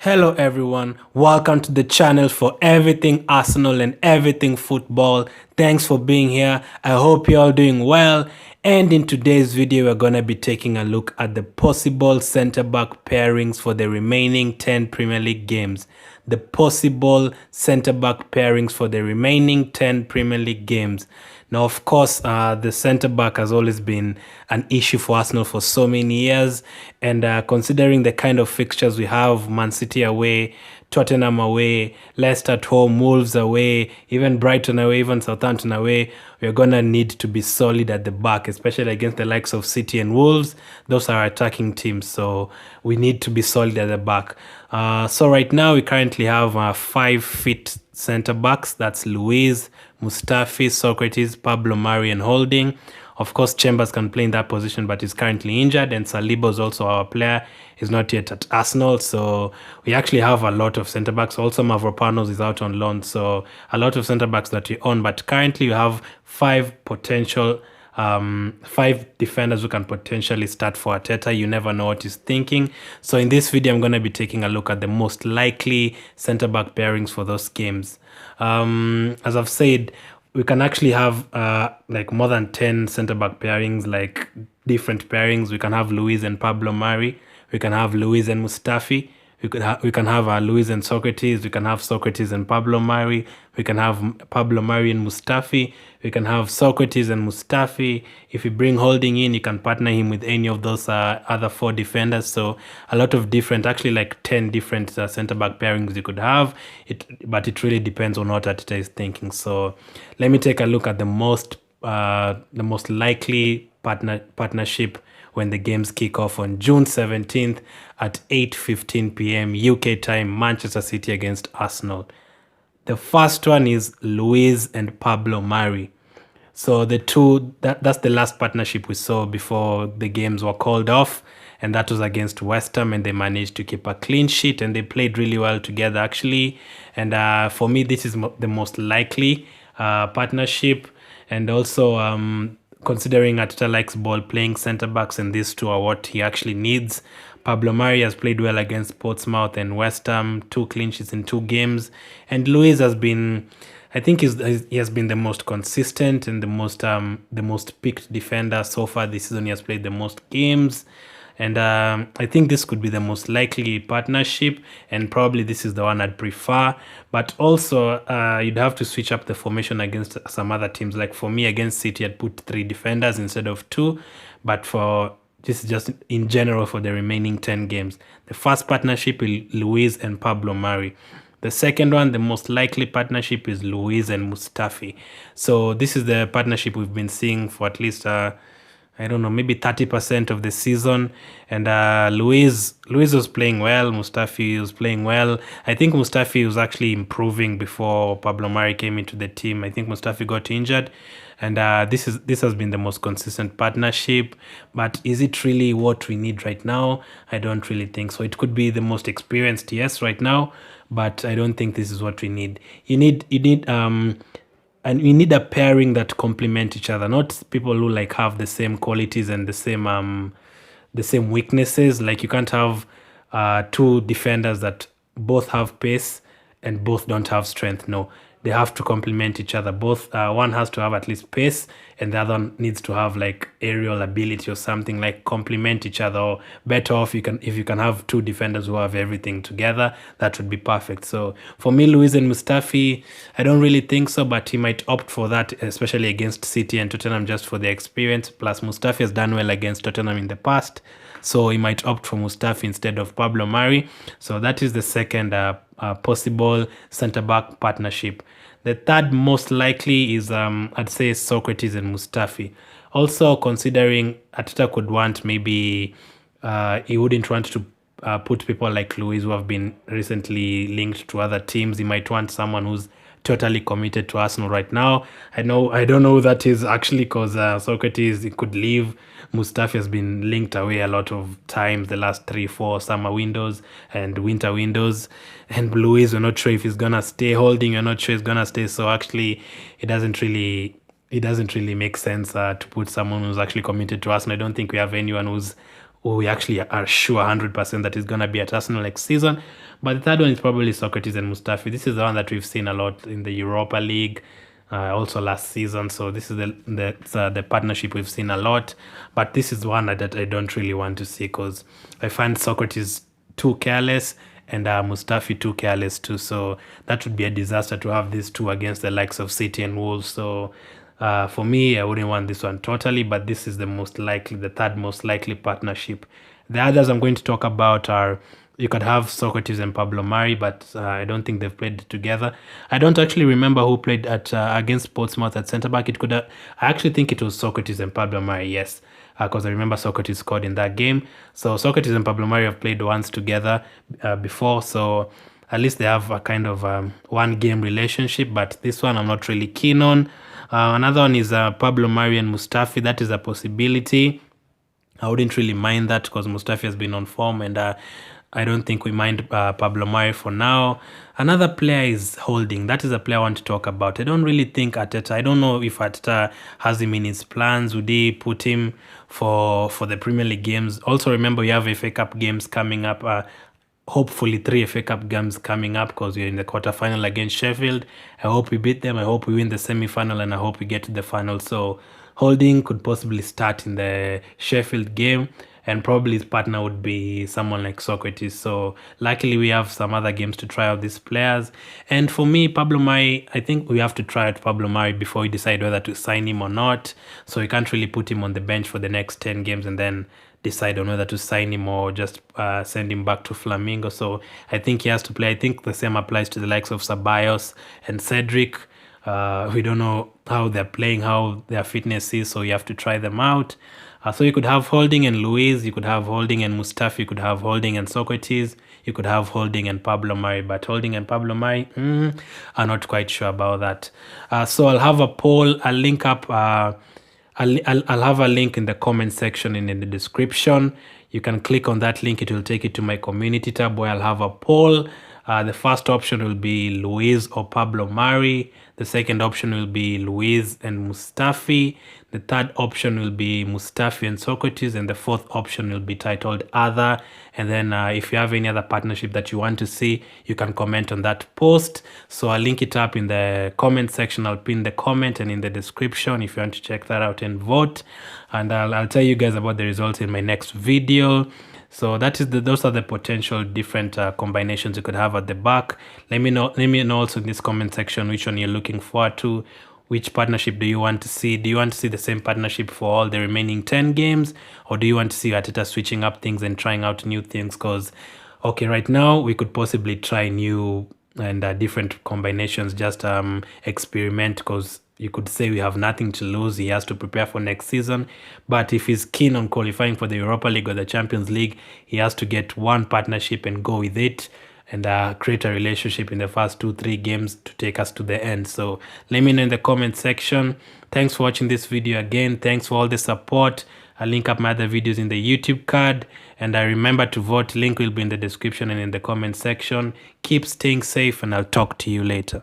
Hello everyone, welcome to the channel for everything Arsenal and everything football. Thanks for being here. I hope you're all doing well. And in today's video, we're going to be taking a look at the possible centre-back pairings for the remaining 10 Premier League games. The possible centre-back pairings for the remaining 10 Premier League games. Now, of course, the centre-back has always been an issue for Arsenal for so many years. And considering the kind of fixtures we have, Man City away, Tottenham away, Leicester at home, Wolves away, even Brighton away, even Southampton away, we're going to need to be solid at the back, especially against the likes of City and Wolves. Those are attacking teams, so we need to be solid at the back. So right now, we currently have 5 fit centre-backs. That's Luiz, Mustafi, Sokratis, Pablo Mari, and Holding. Of course, Chambers can play in that position, but he's currently injured, and Saliba is also our player. He's not yet at Arsenal, so we actually have a lot of centre-backs. Also, Mavropanos is out on loan, so a lot of centre-backs that we own, but currently you have 5 potential 5 defenders who can potentially start for Arteta. You never know what he's thinking. So in this video, I'm going to be taking a look at the most likely centre-back pairings for those games. As I've said, we can actually have like more than 10 centre-back pairings, like different pairings. We can have Luiz and Pablo Mari. We can have Luiz and Mustafi. We can have Luiz and Sokratis. We can have Sokratis and Pablo Mari. We can have Pablo Mari and Mustafi. We can have Sokratis and Mustafi. If you bring Holding in, you can partner him with any of those other 4 defenders. So a lot of different, actually like 10 different centre-back pairings you could have. But it really depends on what Arteta is thinking. So let me take a look at the most likely partnership when the games kick off on June 17th at 8:15 p.m. UK time, Manchester City against Arsenal. The first one is Luiz and Pablo Mari. So the two, that's the last partnership we saw before the games were called off, and that was against West Ham, and they managed to keep a clean sheet, and they played really well together actually. And for me, this is the most likely partnership, and also considering Arteta likes ball playing centre-backs, and these two are what he actually needs. Pablo Mari has played well against Portsmouth and West Ham, 2 clean sheets in 2 games. And Luiz has been, I think he has been the most consistent and the most picked defender so far this season. He has played the most games. And I think this could be the most likely partnership, and probably this is the one I'd prefer. But also, you'd have to switch up the formation against some other teams. Like for me, against City, I'd put 3 defenders instead of 2. But this is just in general for the remaining 10 games. The first partnership is Luiz and Pablo Mari. The second one, the most likely partnership, is Luiz and Mustafi. So this is the partnership we've been seeing for at least I don't know, maybe 30% of the season. And Luiz was playing well. Mustafi was playing well. I think Mustafi was actually improving before Pablo Mari came into the team. I think Mustafi got injured. And this has been the most consistent partnership. But is it really what we need right now? I don't really think so. It could be the most experienced, yes, right now. But I don't think this is what we need. And we need a pairing that complement each other, not people who like have the same qualities and the same weaknesses. Like you can't have 2 defenders that both have pace and both don't have strength. No, they have to complement each other. Both one has to have at least pace, and the other one needs to have like aerial ability or something, like complement each other. Or better off if you can have 2 defenders who have everything together, that would be perfect. So for me, Luiz and Mustafi, I don't really think so, but he might opt for that, especially against City and Tottenham, just for the experience. Plus Mustafi has done well against Tottenham in the past, so he might opt for Mustafi instead of Pablo Mari. So that is the second possible centre-back partnership. The third most likely is, I'd say, Sokratis and Mustafi. Also, considering Arteta could want, maybe he wouldn't want to put people like Luiz, who have been recently linked to other teams. He might want someone who's totally committed to Arsenal right now. I don't know who that is actually, because Sokratis, he could leave. Mustafi has been linked away a lot of times the last 3-4 summer windows and winter windows. And Luiz, we're not sure if he's gonna stay. Holding, we're not sure he's gonna stay. So actually, it doesn't really make sense to put someone who's actually committed to Arsenal. I don't think we have anyone who's we actually are sure 100% that he's going to be at Arsenal next season. But the third one is probably Sokratis and Mustafi. This is the one that we've seen a lot in the Europa League, also last season. So this is the partnership we've seen a lot. But this is one that I don't really want to see, because I find Sokratis too careless and Mustafi too careless too. So that would be a disaster to have these two against the likes of City and Wolves. So for me, I wouldn't want this one totally, but this is the most likely, the third most likely partnership. The others I'm going to talk about are, you could have Sokratis and Pablo Mari, but I don't think they've played together. I don't actually remember who played at against Portsmouth at centre back. It could I actually think it was Sokratis and Pablo Mari, yes, because I remember Sokratis scored in that game. So Sokratis and Pablo Mari have played once together before, so at least they have a kind of one game relationship. But this one I'm not really keen on. Another one is Pablo Mari and Mustafi. That is a possibility. I wouldn't really mind that, because Mustafi has been on form, and I don't think we mind Pablo Mari for now. Another player is Holding. That is a player I want to talk about. I don't really think Arteta, I don't know if Arteta has him in his plans. Would he put him for the Premier League games? Also, remember, you have FA Cup games coming up. Hopefully 3 FA Cup games coming up, because we're in the quarterfinal against Sheffield. I hope we beat them. I hope we win the semi-final, and I hope we get to the final. So Holding could possibly start in the Sheffield game, and probably his partner would be someone like Sokratis. So luckily we have some other games to try out these players. And for me, Pablo Mari, I think we have to try out Pablo Mari before we decide whether to sign him or not. So we can't really put him on the bench for the next 10 games and then decide on whether to sign him or just send him back to Flamingo. So I think he has to play. I think the same applies to the likes of Soares and Cedric. We don't know how they're playing, how their fitness is, so you have to try them out. So you could have Holding and Luiz, you could have Holding and Mustafi, you could have Holding and Sokratis, you could have Holding and Pablo Mari, but Holding and Pablo Mari, I'm not quite sure about that. So I'll have a poll, I'll link up, I'll have a link in the comment section and in the description. You can click on that link, it will take you to my community tab where I'll have a poll. The first option will be Luiz or Pablo Mari. The second option will be Luiz and Mustafi. The third option will be Mustafi and Sokratis. And the fourth option will be titled Other. And then if you have any other partnership that you want to see, you can comment on that post. So I'll link it up in the comment section. I'll pin the comment and in the description if you want to check that out and vote. And I'll tell you guys about the results in my next video. So that is those are the potential different combinations you could have at the back. Let me know also in this comment section which one you're looking forward to. Which partnership do you want to see? Do you want to see the same partnership for all the remaining 10 games? Or do you want to see Arteta switching up things and trying out new things? Because, okay, right now we could possibly try new and different combinations, just experiment, because you could say we have nothing to lose. He has to prepare for next season. But if he's keen on qualifying for the Europa League or the Champions League, he has to get one partnership and go with it and create a relationship in the first 2-3 games to take us to the end. So let me know in the comment section. Thanks for watching this video again. Thanks for all the support. I'll link up my other videos in the YouTube card. And remember to vote. Link will be in the description and in the comment section. Keep staying safe, and I'll talk to you later.